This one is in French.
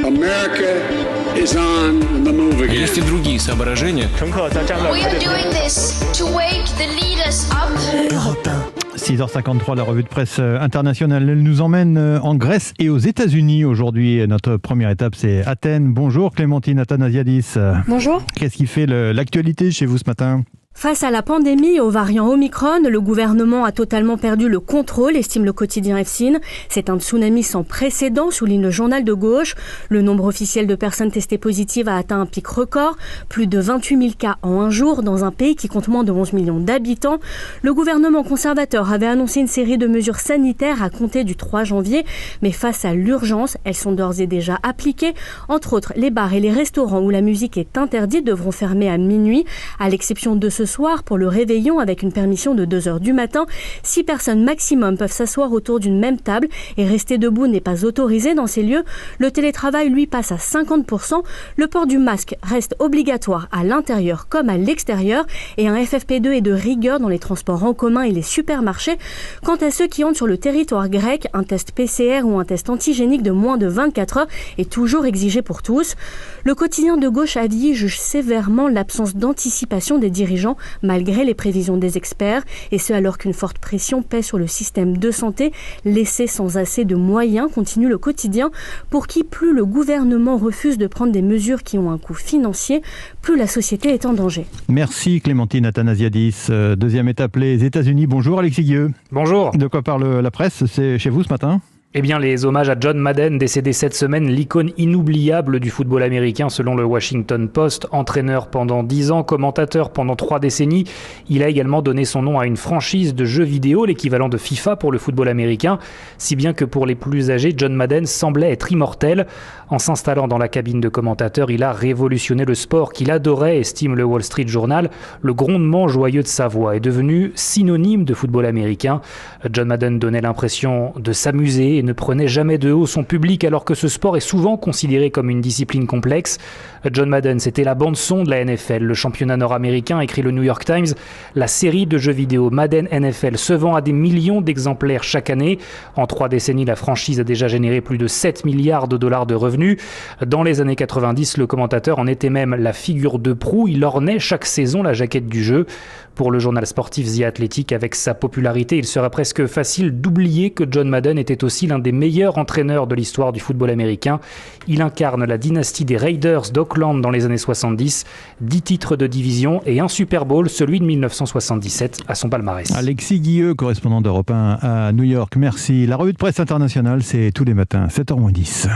America is on the move again. Есть и другие соображения. We are doing this to wake the leaders up. 6h53, la revue de presse internationale. Elle nous emmène en Grèce et aux États-Unis aujourd'hui. Notre première étape, c'est Athènes. Bonjour Clémentine Athanasiadis. Bonjour. Qu'est-ce qui fait l'actualité chez vous ce matin ? Face à la pandémie et au variant Omicron, le gouvernement a totalement perdu le contrôle, estime le quotidien FSIN. C'est un tsunami sans précédent, souligne le journal de gauche. Le nombre officiel de personnes testées positives a atteint un pic record, plus de 28 000 cas en un jour dans un pays qui compte moins de 11 millions d'habitants. Le gouvernement conservateur avait annoncé une série de mesures sanitaires à compter du 3 janvier, mais face à l'urgence, elles sont d'ores et déjà appliquées. Entre autres, les bars et les restaurants où la musique est interdite devront fermer à minuit, à l'exception de ce soir pour le réveillon avec une permission de 2h du matin. 6 personnes maximum peuvent s'asseoir autour d'une même table et rester debout n'est pas autorisé dans ces lieux. Le télétravail, lui, passe à 50%. Le port du masque reste obligatoire à l'intérieur comme à l'extérieur et un FFP2 est de rigueur dans les transports en commun et les supermarchés. Quant à ceux qui entrent sur le territoire grec, un test PCR ou un test antigénique de moins de 24 heures est toujours exigé pour tous. Le quotidien de gauche avis juge sévèrement l'absence d'anticipation des dirigeants malgré les prévisions des experts, et ce alors qu'une forte pression pèse sur le système de santé, laissé sans assez de moyens, continue le quotidien, pour qui plus le gouvernement refuse de prendre des mesures qui ont un coût financier, plus la société est en danger. Merci Clémentine Athanasiadis. Deuxième étape, les États-Unis. Bonjour Alexis Guilleux. Bonjour. De quoi parle la presse ? C'est chez vous ce matin ? Eh bien, les hommages à John Madden, décédé cette semaine, l'icône inoubliable du football américain selon le Washington Post, entraîneur pendant 10 ans, commentateur pendant 3 décennies. Il a également donné son nom à une franchise de jeux vidéo, l'équivalent de FIFA pour le football américain, si bien que pour les plus âgés, John Madden semblait être immortel. En s'installant dans la cabine de commentateur, il a révolutionné le sport qu'il adorait, estime le Wall Street Journal. Le grondement joyeux de sa voix est devenu synonyme de football américain. John Madden donnait l'impression de s'amuser et ne prenait jamais de haut son public alors que ce sport est souvent considéré comme une discipline complexe. John Madden, c'était la bande-son de la NFL, le championnat nord-américain, écrit le New York Times. La série de jeux vidéo Madden NFL se vend à des millions d'exemplaires chaque année. En 3 décennies, la franchise a déjà généré plus de 7 milliards de dollars de revenus. Dans les années 90, le commentateur en était même la figure de proue. Il ornait chaque saison la jaquette du jeu. Pour le journal sportif The Athletic, avec sa popularité, il serait presque facile d'oublier que John Madden était aussi l'un des meilleurs entraîneurs de l'histoire du football américain. Il incarne la dynastie des Raiders d'Oakland dans les années 70, 10 titres de division et un Super Bowl, celui de 1977, à son palmarès. Alexis Guilleux, correspondant d'Europe 1 à New York, merci. La revue de presse internationale, c'est tous les matins, 7h-10.